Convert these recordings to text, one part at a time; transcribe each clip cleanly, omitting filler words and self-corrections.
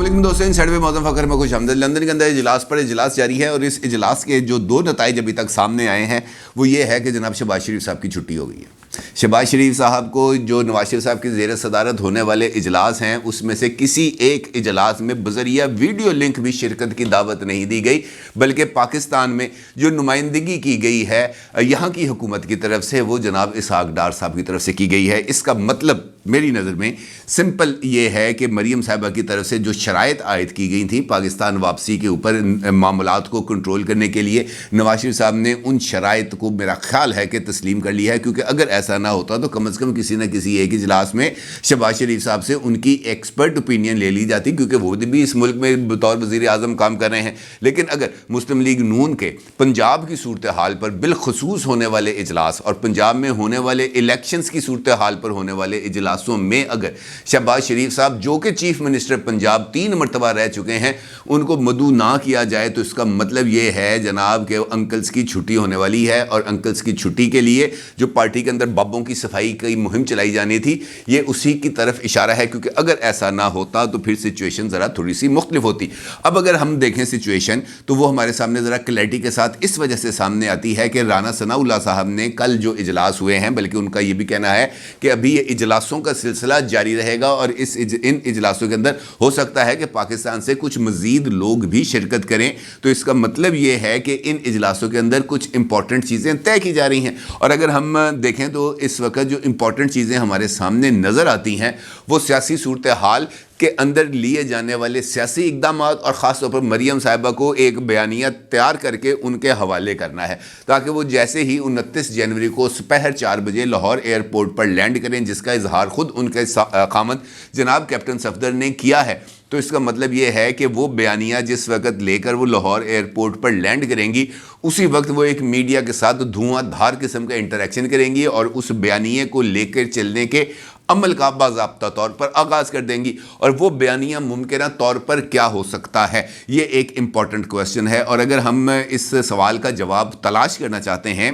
علیکم دوستوں، ان سائڈ پہ موزم فخر میں خوش آمدید۔ لندن کے اندر اجلاس پر اجلاس جاری ہے اور اس اجلاس کے جو دو نتائج ابھی تک سامنے آئے ہیں وہ یہ ہے کہ جناب شہباز شریف صاحب کی چھٹی ہو گئی ہے۔ شہباز شریف صاحب کو جو نواز شریف صاحب کی زیر صدارت ہونے والے اجلاس ہیں اس میں سے کسی ایک اجلاس میں بذریعہ ویڈیو لنک بھی شرکت کی دعوت نہیں دی گئی، بلکہ پاکستان میں جو نمائندگی کی گئی ہے یہاں کی حکومت کی طرف سے وہ جناب اسحاق ڈار صاحب کی طرف سے کی گئی ہے۔ اس کا مطلب میری نظر میں سمپل یہ ہے کہ مریم صاحبہ کی طرف سے جو شرائط عائد کی گئی تھیں پاکستان واپسی کے اوپر معاملات کو کنٹرول کرنے کے لیے، نواز شریف صاحب نے ان شرائط کو میرا خیال ہے کہ تسلیم کر لیا ہے، کیونکہ اگر ایسا نہ ہوتا تو کم از کم کسی نہ کسی ایک اجلاس میں شہباز شریف صاحب سے ان کی ایکسپرٹ اوپینین لے لی جاتی، کیونکہ وہ بھی اس ملک میں بطور وزیر اعظم کام کر رہے ہیں۔ لیکن اگر مسلم لیگ نون کے پنجاب کی صورتحال پر بالخصوص ہونے والے اجلاس اور پنجاب میں ہونے والے الیکشنز کی صورتحال پر ہونے والے اجلاسوں میں اگر شہباز شریف صاحب جو کہ چیف منسٹر پنجاب 3 مرتبہ رہ چکے ہیں ان کو مدعو نہ کیا جائے تو اس کا مطلب یہ ہے جناب کہ انکلز کی چھٹی ہونے والی ہے، اور انکلز کی چھٹی کے لیے جو پارٹی کے اندر بابوں کی صفائی کی مہم چلائی جانی تھی یہ اسی کی طرف اشارہ ہے، کیونکہ اگر ایسا نہ ہوتا تو پھر سچویشن ذرا تھوڑی سی مختلف ہوتی۔ اب اگر ہم دیکھیں سچویشن تو وہ ہمارے سامنے ذرا کلیئرٹی کے ساتھ اس وجہ سے سامنے آتی ہے کہ رانا ثناء اللہ صاحب نے کل جو اجلاس ہوئے ہیں، بلکہ ان کا یہ بھی کہنا ہے کہ ابھی یہ اجلاسوں کا سلسلہ جاری رہے گا اور ان اجلاسوں کے اندر ہو سکتا ہے کہ پاکستان سے کچھ مزید لوگ بھی شرکت کریں، تو اس کا مطلب یہ ہے کہ ان اجلاسوں کے اندر کچھ امپورٹنٹ چیزیں طے کی جا رہی ہیں۔ اور اگر ہم دیکھیں تو اس وقت جو امپورٹنٹ چیزیں ہمارے سامنے نظر آتی ہیں وہ سیاسی صورتحال کے اندر لیے جانے والے سیاسی اقدامات اور خاص طور پر مریم صاحبہ کو ایک بیانیہ تیار کر کے ان کے حوالے کرنا ہے، تاکہ وہ جیسے ہی 29 جنوری کو سپہر 4 بجے لاہور ایئرپورٹ پر لینڈ کریں، جس کا اظہار خود ان کے خامند جناب کیپٹن صفدر نے کیا ہے، تو اس کا مطلب یہ ہے کہ وہ بیانیہ جس وقت لے کر وہ لاہور ایئرپورٹ پر لینڈ کریں گی اسی وقت وہ ایک میڈیا کے ساتھ دھواں دھار قسم کا انٹریکشن کریں گی اور اس بیانیے کو لے کر چلنے کے عمل کا باضابطہ طور پر آغاز کر دیں گی۔ اور وہ بیانیہ ممکنہ طور پر کیا ہو سکتا ہے، یہ ایک امپورٹنٹ کویسچن ہے، اور اگر ہم اس سوال کا جواب تلاش کرنا چاہتے ہیں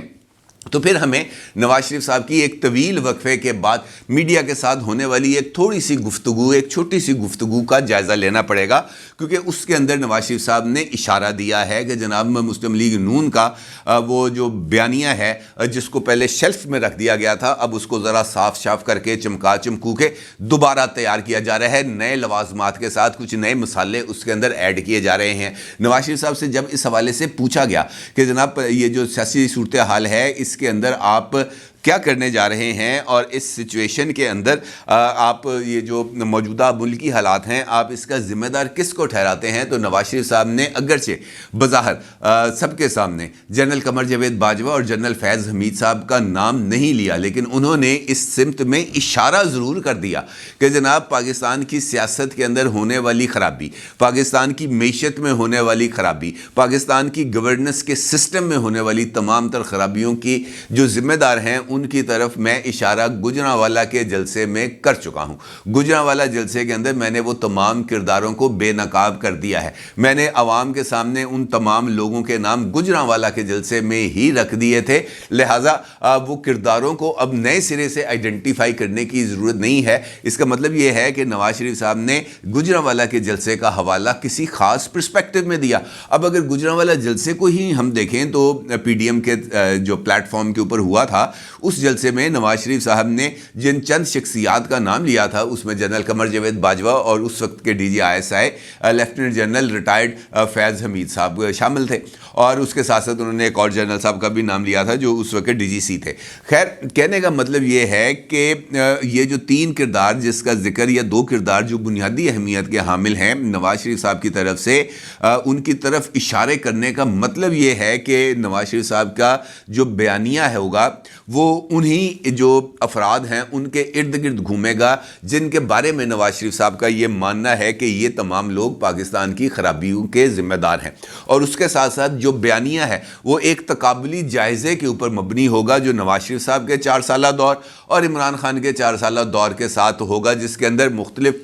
تو پھر ہمیں نواز شریف صاحب کی ایک طویل وقفے کے بعد میڈیا کے ساتھ ہونے والی ایک تھوڑی سی گفتگو، ایک چھوٹی سی گفتگو کا جائزہ لینا پڑے گا، کیونکہ اس کے اندر نواز شریف صاحب نے اشارہ دیا ہے کہ جناب مسلم لیگ نون کا وہ جو بیانیہ ہے جس کو پہلے شیلف میں رکھ دیا گیا تھا اب اس کو ذرا صاف شاف کر کے چمکا چمکو کے دوبارہ تیار کیا جا رہا ہے، نئے لوازمات کے ساتھ کچھ نئے مسالے اس کے اندر ایڈ کیے جا رہے ہیں۔ نواز شریف صاحب سے جب اس حوالے سے پوچھا گیا کہ جناب یہ جو سیاسی صورتحال ہے اس کے اندر آپ کیا کرنے جا رہے ہیں اور اس سچویشن کے اندر آپ یہ جو موجودہ ملکی حالات ہیں آپ اس کا ذمہ دار کس کو ٹھہراتے ہیں، تو نواز شریف صاحب نے اگرچہ بظاہر سب کے سامنے جنرل قمر جاوید باجوہ اور جنرل فیض حمید صاحب کا نام نہیں لیا، لیکن انہوں نے اس سمت میں اشارہ ضرور کر دیا کہ جناب پاکستان کی سیاست کے اندر ہونے والی خرابی، پاکستان کی معیشت میں ہونے والی خرابی، پاکستان کی گورننس کے سسٹم میں ہونے والی تمام تر خرابیوں کی جو ذمہ دار ہیں ان کی طرف میں اشارہ گجرانوالہ کے جلسے میں کر چکا ہوں۔ گجرانوالہ جلسے کے اندر میں نے وہ تمام کرداروں کو بے نقاب کر دیا ہے، میں نے عوام کے سامنے ان تمام لوگوں کے نام گجرانوالہ کے جلسے میں ہی رکھ دیے تھے، لہٰذا وہ کرداروں کو اب نئے سرے سے آئیڈینٹیفائی کرنے کی ضرورت نہیں ہے۔ اس کا مطلب یہ ہے کہ نواز شریف صاحب نے گجرانوالہ کے جلسے کا حوالہ کسی خاص پرسپیکٹو میں دیا۔ اب اگر گجرانوالہ جلسے کو ہی ہم دیکھیں تو پی ڈی ایم کے جو پلیٹ فارم کے اوپر ہوا تھا اس جلسے میں نواز شریف صاحب نے جن چند شخصیات کا نام لیا تھا اس میں جنرل قمر جاوید باجوہ اور اس وقت کے D G I S I lieutenant general retired Faiz Hameed صاحب شامل تھے، اور اس کے ساتھ ساتھ انہوں نے ایک اور جنرل صاحب کا بھی نام لیا تھا جو اس وقت ڈی جی سی تھے۔ خیر، کہنے کا مطلب یہ ہے کہ یہ جو 3 کردار جس کا ذکر یا 2 کردار جو بنیادی اہمیت کے حامل ہیں نواز شریف صاحب کی طرف سے ان کی طرف اشارے کرنے کا مطلب یہ ہے کہ نواز شریف صاحب کا جو بیانیہ ہوگا وہ انہی جو افراد ہیں ان کے ارد گرد گھومے گا جن کے بارے میں نواز شریف صاحب کا یہ ماننا ہے کہ یہ تمام لوگ پاکستان کی خرابیوں کے ذمہ دار ہیں، اور اس کے ساتھ ساتھ جو بیانیہ ہے وہ ایک تقابلی جائزے کے اوپر مبنی ہوگا جو نواز شریف صاحب کے 4 سالہ دور اور عمران خان کے 4 سالہ دور کے ساتھ ہوگا، جس کے اندر مختلف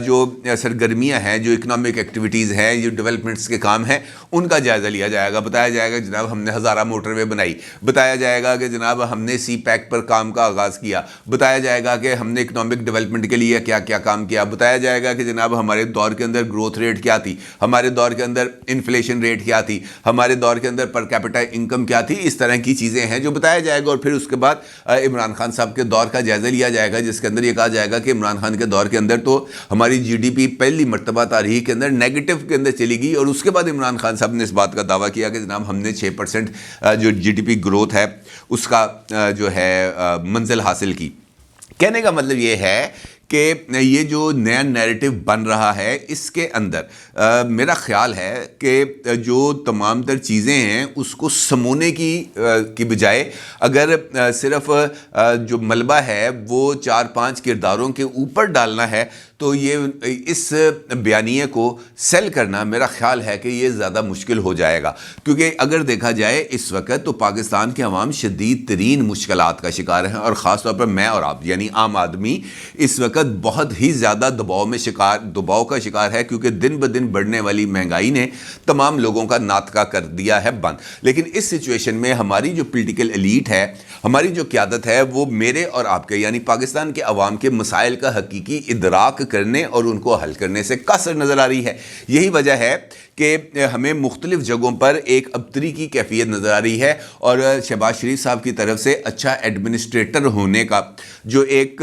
جو سرگرمیاں ہیں، جو اکنامک ایکٹیویٹیز ہیں، جو ڈیولپمنٹس کے کام ہیں ان کا جائزہ لیا جائے گا۔ بتایا جائے گا جناب ہم نے ہزارہ موٹر وے بنائی، بتایا جائے گا کہ جناب ہم نے سی پیک پر کام کا آغاز کیا، بتایا جائے گا کہ ہم نے اکنامک ڈیولپمنٹ کے لیے کیا کیا کام کیا، بتایا جائے گا کہ جناب ہمارے دور کے اندر گروتھ ریٹ کیا تھی، ہمارے دور کے اندر انفلیشن ریٹ کیا تھی، ہمارے دور کے اندر پر کیپٹا انکم کیا تھی. اس طرح کی چیزیں ہیں جو بتایا جائے گا. اور پھر اس کے بعد عمران خان صاحب کے دور کا جائزہ لیا جائے گا، جس کے اندر یہ کہا جائے گا کہ عمران خان کے دور کے اندر تو ہماری جی ڈی پی پہلی مرتبہ تاریخ کے اندر نیگیٹو کے اندر چلی گئی. اور اس کے بعد عمران خان صاحب نے اس بات کا دعویٰ کیا کہ جناب ہم نے 6% جو جی ڈی پی گروتھ ہے اس کا جو ہے منزل حاصل کی. کہنے کا مطلب یہ ہے کہ یہ جو نیا نیریٹو بن رہا ہے اس کے اندر میرا خیال ہے کہ جو تمام تر چیزیں ہیں اس کو سمونے کی بجائے اگر صرف جو ملبہ ہے وہ 4-5 کرداروں کے اوپر ڈالنا ہے تو یہ اس بیانیے کو سیل کرنا میرا خیال ہے کہ یہ زیادہ مشکل ہو جائے گا. کیونکہ اگر دیکھا جائے اس وقت تو پاکستان کے عوام شدید ترین مشکلات کا شکار ہیں، اور خاص طور پر میں اور آپ یعنی عام آدمی اس وقت بہت ہی زیادہ دباؤ کا شکار ہے، کیونکہ دن بدن بڑھنے والی مہنگائی نے تمام لوگوں کا ناطقہ کر دیا ہے بند. لیکن اس سچویشن میں ہماری جو پولیٹیکل ایلیٹ ہے، ہماری جو قیادت ہے، وہ میرے اور آپ کے یعنی پاکستان کے عوام کے مسائل کا حقیقی ادراک کرنے اور ان کو حل کرنے سے قاصر نظر آ رہی ہے. یہی وجہ ہے کہ ہمیں مختلف جگہوں پر ایک ابتری کی کیفیت نظر آ رہی ہے، اور شہباز شریف صاحب کی طرف سے اچھا ایڈمنسٹریٹر ہونے کا جو ایک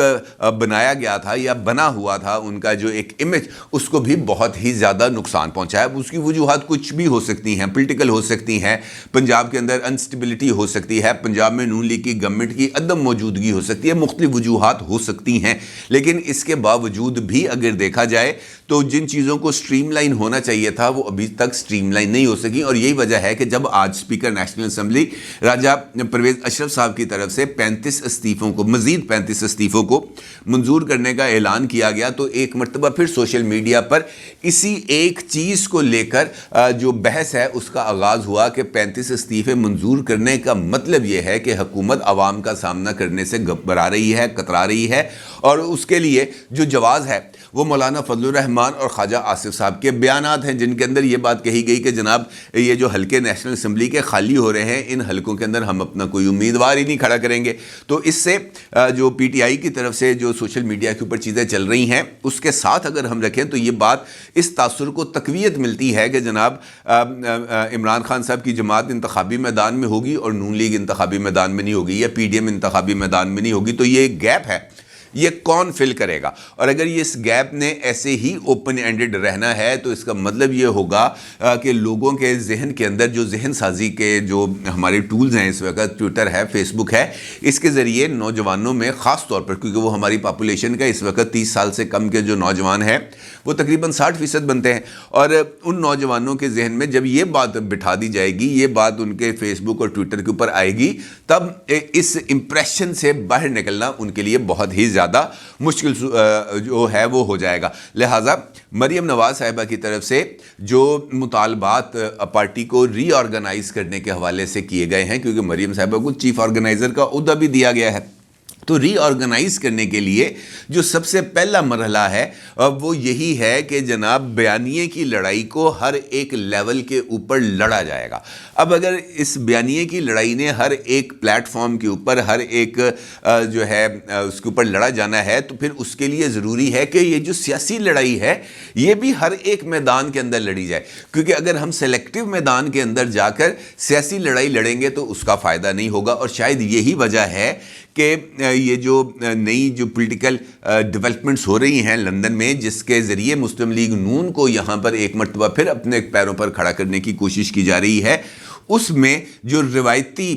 بنایا گیا تھا یا بنا ہوا تھا ان کا جو ایک امیج، اس کو بھی بہت ہی زیادہ نقصان پہنچا ہے. اس کی وجوہات کچھ بھی ہو سکتی ہیں، پولیٹیکل ہو سکتی ہیں، پنجاب کے اندر انسٹیبلٹی ہو سکتی ہے، پنجاب میں نون لیگ کی گورنمنٹ کی عدم موجودگی ہو سکتی ہے، مختلف وجوہات ہو سکتی ہیں. لیکن اس کے باوجود بھی اگر دیکھا جائے تو جن چیزوں کو سٹریم لائن ہونا چاہیے تھا وہ ابھی تک سٹریم لائن نہیں ہو سکی. اور یہی وجہ ہے کہ جب آج اسپیکر نیشنل اسمبلی راجہ پرویز اشرف صاحب کی طرف سے 35 استعفوں کو مزید 35 استعفوں کو منظور کرنے کا اعلان کیا گیا، تو ایک مرتبہ پھر سوشل میڈیا پر اسی ایک چیز کو لے کر جو بحث ہے اس کا آغاز ہوا کہ 35 استعفے منظور کرنے کا مطلب یہ ہے کہ حکومت عوام کا سامنا کرنے سے گھبرا رہی ہے، کترا رہی ہے، اور اس کے لیے جو جواز ہے وہ مولانا فضل الرحمان اور خواجہ آصف صاحب کے بیانات ہیں، جن کے اندر یہ بات کہی گئی کہ جناب یہ جو حلقے نیشنل اسمبلی کے خالی ہو رہے ہیں، ان حلقوں کے اندر ہم اپنا کوئی امیدوار ہی نہیں کھڑا کریں گے. تو اس سے جو پی ٹی آئی کی طرف سے جو سوشل میڈیا کے اوپر چیزیں چل رہی ہیں اس کے ساتھ اگر ہم رکھیں تو یہ بات اس تاثر کو تقویت ملتی ہے کہ جناب عمران خان صاحب کی جماعت انتخابی میدان میں ہوگی اور نون لیگ انتخابی میدان میں نہیں ہوگی، یا پی ڈی ایم انتخابی میدان میں نہیں ہوگی. تو یہ گیپ ہے، یہ کون فل کرے گا؟ اور اگر یہ اس گیپ نے ایسے ہی اوپن اینڈڈ رہنا ہے تو اس کا مطلب یہ ہوگا کہ لوگوں کے ذہن کے اندر جو ذہن سازی کے جو ہمارے ٹولز ہیں اس وقت، ٹویٹر ہے، فیس بک ہے، اس کے ذریعے نوجوانوں میں خاص طور پر، کیونکہ وہ ہماری پاپولیشن کا اس وقت 30 سال سے کم کے جو نوجوان ہیں وہ تقریباً 60% بنتے ہیں، اور ان نوجوانوں کے ذہن میں جب یہ بات بٹھا دی جائے گی، یہ بات ان کے فیس بک اور ٹویٹر کے اوپر آئے گی، تب اس امپریشن سے باہر نکلنا ان کے لیے بہت ہی زیادہ مشکل جو ہے وہ ہو جائے گا. لہٰذا مریم نواز صاحبہ کی طرف سے جو مطالبات پارٹی کو ری آرگنائز کرنے کے حوالے سے کیے گئے ہیں، کیونکہ مریم صاحبہ کو چیف آرگنائزر کا عہدہ بھی دیا گیا ہے، تو ری آرگنائز کرنے کے لیے جو سب سے پہلا مرحلہ ہے وہ یہی ہے کہ جناب بیانیے کی لڑائی کو ہر ایک لیول کے اوپر لڑا جائے گا. اب اگر اس بیانیے کی لڑائی نے ہر ایک پلیٹ فارم کے اوپر، ہر ایک جو ہے اس کے اوپر لڑا جانا ہے، تو پھر اس کے لیے ضروری ہے کہ یہ جو سیاسی لڑائی ہے یہ بھی ہر ایک میدان کے اندر لڑی جائے. کیونکہ اگر ہم سلیکٹیو میدان کے اندر جا کر سیاسی لڑائی لڑیں گے تو اس کا فائدہ نہیں ہوگا. اور شاید یہی وجہ ہے کہ یہ جو نئی جو پولیٹیکل ڈیولپمنٹس ہو رہی ہیں لندن میں، جس کے ذریعے مسلم لیگ نون کو یہاں پر ایک مرتبہ پھر اپنے پیروں پر کھڑا کرنے کی کوشش کی جا رہی ہے، اس میں جو روایتی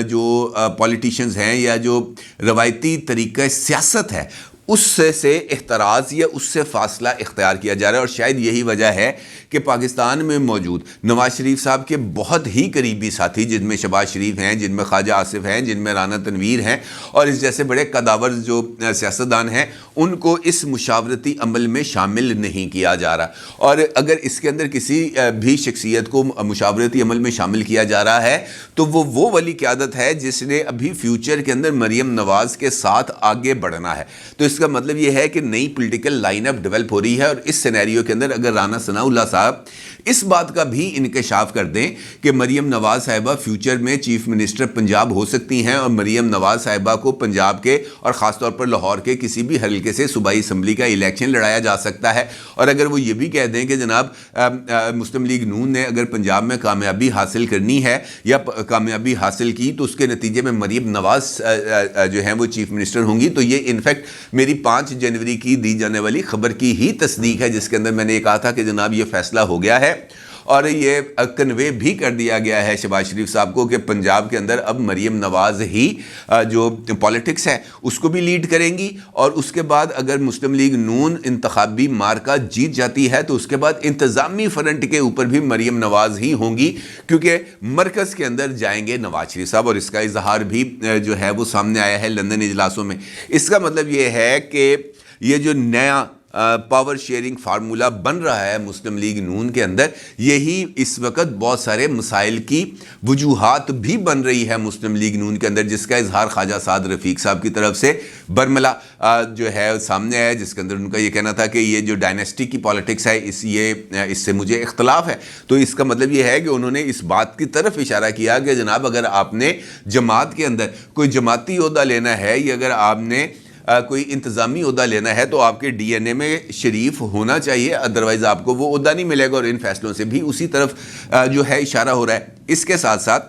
جو پولیٹیشینز ہیں یا جو روایتی طریقہ سیاست ہے اس سے احتراز یا اس سے فاصلہ اختیار کیا جا رہا ہے. اور شاید یہی وجہ ہے کہ پاکستان میں موجود نواز شریف صاحب کے بہت ہی قریبی ساتھی، جن میں شہباز شریف ہیں، جن میں خواجہ آصف ہیں، جن میں رانا تنویر ہیں، اور اس جیسے بڑے قداور جو سیاستدان ہیں، ان کو اس مشاورتی عمل میں شامل نہیں کیا جا رہا. اور اگر اس کے اندر کسی بھی شخصیت کو مشاورتی عمل میں شامل کیا جا رہا ہے تو وہ والی قیادت ہے جس نے ابھی فیوچر کے اندر مریم نواز کے ساتھ آگے بڑھنا ہے. تو اس کا مطلب یہ ہے کہ نئی پولیٹیکل لائن اپ ڈیولپ ہو رہی ہے، اور اس سینیریو کے اندر اگر رانا ثناء اللہ صاحب اس بات کا بھی انکشاف کر دیں کہ مریم نواز صاحبہ فیوچر میں چیف منسٹر پنجاب ہو سکتی ہیں، اور مریم نواز صاحبہ کو پنجاب کے اور خاص طور پر لاہور کے کسی بھی حلقے سے صوبائی اسمبلی کا الیکشن لڑایا جا سکتا ہے، اور اگر وہ یہ بھی کہہ دیں کہ جناب مسلم لیگ نون نے اگر پنجاب میں کامیابی حاصل کرنی ہے یا کامیابی حاصل کی تو اس کے نتیجے میں مریم نواز جو ہیں وہ چیف منسٹر ہوں گی، تو یہ انفیکٹ میری 5 جنوری کی دی جانے والی خبر کی ہی تصدیق ہے، جس کے اندر میں نے یہ کہا تھا کہ جناب یہ فیصلہ ہو گیا ہے، اور یہ کنوے بھی کر دیا گیا ہے شہباز شریف صاحب کو کہ پنجاب کے اندر اب مریم نواز ہی جو پالیٹکس ہے اس کو بھی لیڈ کریں گی، اور اس کے بعد اگر مسلم لیگ نون انتخابی مارکہ جیت جاتی ہے تو اس کے بعد انتظامی فرنٹ کے اوپر بھی مریم نواز ہی ہوں گی، کیونکہ مرکز کے اندر جائیں گے نواز شریف صاحب، اور اس کا اظہار بھی جو ہے وہ سامنے آیا ہے لندن اجلاسوں میں۔ اس کا مطلب یہ ہے کہ یہ جو نیا پاور شیئرنگ فارمولہ بن رہا ہے مسلم لیگ نون کے اندر، یہی اس وقت بہت سارے مسائل کی وجوہات بھی بن رہی ہے مسلم لیگ نون کے اندر، جس کا اظہار خواجہ سعد رفیق صاحب کی طرف سے برملا جو ہے سامنے آیا، جس کے اندر ان کا یہ کہنا تھا کہ یہ جو ڈائنیسٹی کی پالیٹکس ہے اس سے مجھے اختلاف ہے۔ تو اس کا مطلب یہ ہے کہ انہوں نے اس بات کی طرف اشارہ کیا کہ جناب اگر آپ نے جماعت کے اندر کوئی جماعتی عہدہ لینا ہے، یا اگر آپ نے کوئی انتظامی عہدہ لینا ہے تو آپ کے ڈی این اے میں شریف ہونا چاہیے، ادروائز آپ کو وہ عہدہ نہیں ملے گا، اور ان فیصلوں سے بھی اسی طرف جو ہے اشارہ ہو رہا ہے۔ اس کے ساتھ ساتھ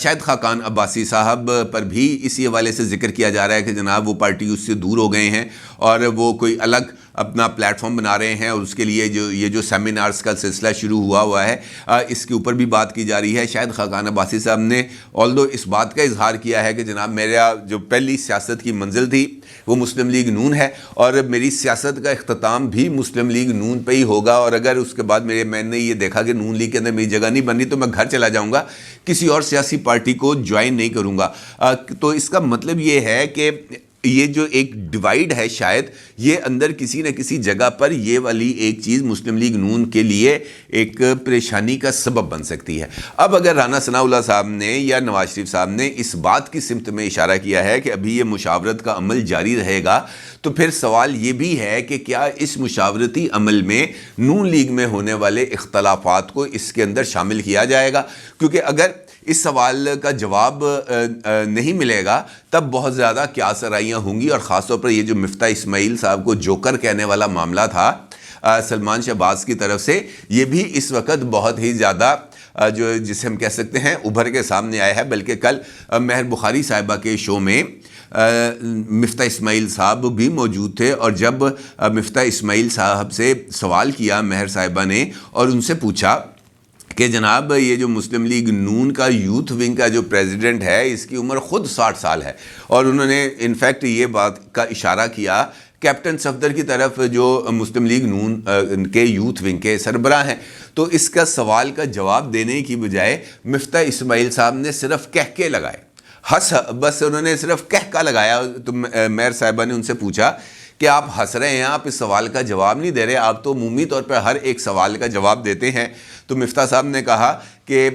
شاہد خاقان عباسی صاحب پر بھی اسی حوالے سے ذکر کیا جا رہا ہے کہ جناب وہ پارٹی اس سے دور ہو گئے ہیں اور وہ کوئی الگ اپنا پلیٹ فارم بنا رہے ہیں، اور اس کے لیے یہ جو سیمینارز کا سلسلہ شروع ہوا ہے اس کے اوپر بھی بات کی جا رہی ہے۔ شاہد خاقان عباسی صاحب نے آلدو اس بات کا اظہار کیا ہے کہ جناب میرا جو پہلی سیاست کی منزل تھی وہ مسلم لیگ نون ہے، اور میری سیاست کا اختتام بھی مسلم لیگ نون پہ ہی ہوگا، اور اگر اس کے بعد میں نے یہ دیکھا کہ نون لیگ کے اندر میری جگہ نہیں بن رہی تو میں گھر چلا جاؤں گا، کسی اور سیاسی پارٹی کو جوائن نہیں کروں گا۔ تو اس کا مطلب یہ ہے کہ یہ جو ایک ڈیوائیڈ ہے شاید یہ اندر کسی نہ کسی جگہ پر یہ والی ایک چیز مسلم لیگ نون کے لیے ایک پریشانی کا سبب بن سکتی ہے۔ اب اگر رانا ثناء اللہ صاحب نے یا نواز شریف صاحب نے اس بات کی سمت میں اشارہ کیا ہے کہ ابھی یہ مشاورت کا عمل جاری رہے گا، تو پھر سوال یہ بھی ہے کہ کیا اس مشاورتی عمل میں نون لیگ میں ہونے والے اختلافات کو اس کے اندر شامل کیا جائے گا؟ کیونکہ اگر اس سوال کا جواب نہیں ملے گا تب بہت زیادہ کیا سرائیاں ہوں گی، اور خاص طور پر یہ جو مفتاح اسماعیل صاحب کو جوکر کہنے والا معاملہ تھا سلمان شہباز کی طرف سے، یہ بھی اس وقت بہت ہی زیادہ جسے ہم کہہ سکتے ہیں ابھر کے سامنے آیا ہے۔ بلکہ کل مہر بخاری صاحبہ کے شو میں مفتاح اسماعیل صاحب بھی موجود تھے، اور جب مفتاح اسماعیل صاحب سے سوال کیا مہر صاحبہ نے اور ان سے پوچھا کہ جناب یہ جو مسلم لیگ نون کا یوتھ ونگ کا جو پریزیڈنٹ ہے اس کی عمر خود 60 سال ہے، اور انہوں نے انفیکٹ یہ بات کا اشارہ کیا کیپٹن صفدر کی طرف جو مسلم لیگ نون کے یوتھ ونگ کے سربراہ ہیں، تو اس کا سوال کا جواب دینے کی بجائے مفتاح اسماعیل صاحب نے صرف کہکے لگائے، بس انہوں نے صرف کہکا لگایا۔ تو مہر صاحبہ نے ان سے پوچھا کہ آپ ہنس رہے ہیں، آپ اس سوال کا جواب نہیں دے رہے، آپ تو عمومی طور پر ہر ایک سوال کا جواب دیتے ہیں۔ تو مفتاح صاحب نے کہا کہ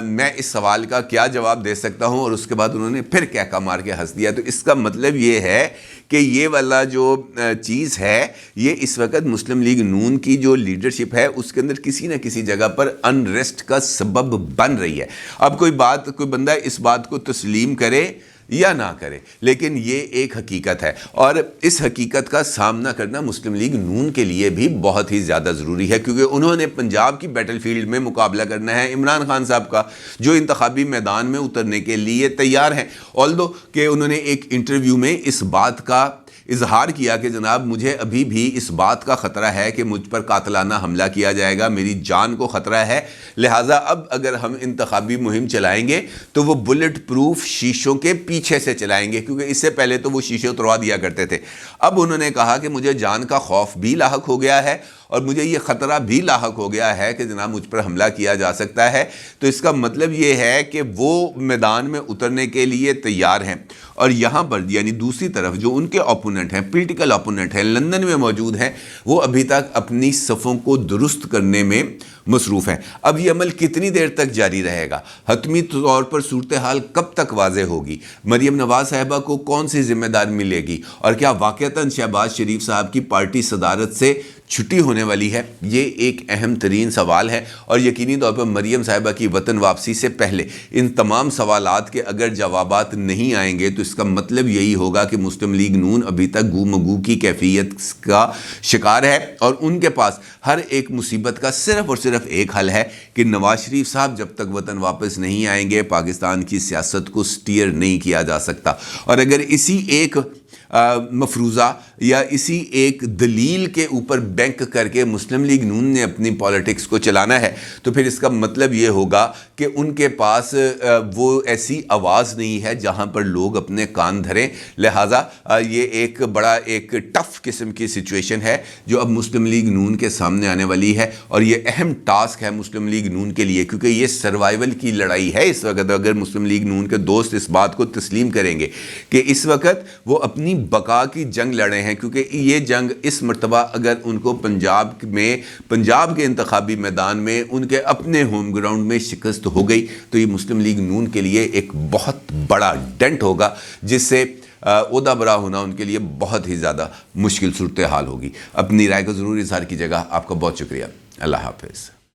میں اس سوال کا کیا جواب دے سکتا ہوں، اور اس کے بعد انہوں نے پھر کہکا مار کے ہنس دیا۔ تو اس کا مطلب یہ ہے کہ یہ والا جو چیز ہے یہ اس وقت مسلم لیگ نون کی جو لیڈرشپ ہے اس کے اندر کسی نہ کسی جگہ پر انریسٹ کا سبب بن رہی ہے۔ اب کوئی بندہ اس بات کو تسلیم کرے یا نہ کرے، لیکن یہ ایک حقیقت ہے، اور اس حقیقت کا سامنا کرنا مسلم لیگ نون کے لیے بھی بہت ہی زیادہ ضروری ہے، کیونکہ انہوں نے پنجاب کی بیٹل فیلڈ میں مقابلہ کرنا ہے عمران خان صاحب کا، جو انتخابی میدان میں اترنے کے لیے تیار ہیں۔ آلدو کہ انہوں نے ایک انٹرویو میں اس بات کا اظہار کیا کہ جناب مجھے ابھی بھی اس بات کا خطرہ ہے کہ مجھ پر قاتلانہ حملہ کیا جائے گا، میری جان کو خطرہ ہے، لہٰذا اب اگر ہم انتخابی مہم چلائیں گے تو وہ بلٹ پروف شیشوں کے پیچھے سے چلائیں گے، کیونکہ اس سے پہلے تو وہ شیشے اتروا دیا کرتے تھے۔ اب انہوں نے کہا کہ مجھے جان کا خوف بھی لاحق ہو گیا ہے، اور مجھے یہ خطرہ بھی لاحق ہو گیا ہے کہ جناب مجھ پر حملہ کیا جا سکتا ہے۔ تو اس کا مطلب یہ ہے کہ وہ میدان میں اترنے کے لیے تیار ہیں، اور یہاں پر یعنی دوسری طرف جو ان کے اپوننٹ ہیں، پولیٹیکل اپوننٹ ہیں، لندن میں موجود ہیں، وہ ابھی تک اپنی صفوں کو درست کرنے میں مصروف ہیں۔ اب یہ عمل کتنی دیر تک جاری رہے گا؟ حتمی طور پر صورتحال کب تک واضح ہوگی؟ مریم نواز صاحبہ کو کون سی ذمہ داری ملے گی؟ اور کیا واقعتاً شہباز شریف صاحب کی پارٹی صدارت سے چھٹی ہونے والی ہے؟ یہ ایک اہم ترین سوال ہے، اور یقینی طور پر مریم صاحبہ کی وطن واپسی سے پہلے ان تمام سوالات کے اگر جوابات نہیں آئیں گے تو اس کا مطلب یہی ہوگا کہ مسلم لیگ نون ابھی تک گو مگو کی کیفیت کا شکار ہے، اور ان کے پاس ہر ایک مصیبت کا صرف اور صرف ایک حل ہے کہ نواز شریف صاحب جب تک وطن واپس نہیں آئیں گے پاکستان کی سیاست کو سٹیئر نہیں کیا جا سکتا۔ اور اگر اسی ایک مفروضہ یا اسی ایک دلیل کے اوپر بینک کر کے مسلم لیگ نون نے اپنی پالیٹکس کو چلانا ہے تو پھر اس کا مطلب یہ ہوگا کہ ان کے پاس وہ ایسی آواز نہیں ہے جہاں پر لوگ اپنے کان دھریں۔ لہٰذا یہ ایک بڑا ایک ٹف قسم کی سچویشن ہے جو اب مسلم لیگ نون کے سامنے آنے والی ہے، اور یہ اہم ٹاسک ہے مسلم لیگ نون کے لیے، کیونکہ یہ سروائیول کی لڑائی ہے اس وقت۔ اگر مسلم لیگ نون کے دوست اس بات کو تسلیم کریں گے کہ اس وقت وہ اپنی بقا کی جنگ لڑے ہیں، کیونکہ یہ جنگ اس مرتبہ اگر ان کو پنجاب کے انتخابی میدان میں ان کے اپنے ہوم گراؤنڈ میں شکست ہو گئی تو یہ مسلم لیگ نون کے لیے ایک بہت بڑا ڈنٹ ہوگا، جس سے عہدہ برا ہونا ان کے لیے بہت ہی زیادہ مشکل صورتحال ہوگی۔ اپنی رائے کو ضرور اظہار کیجیے گا۔ آپ کا بہت شکریہ۔ اللہ حافظ۔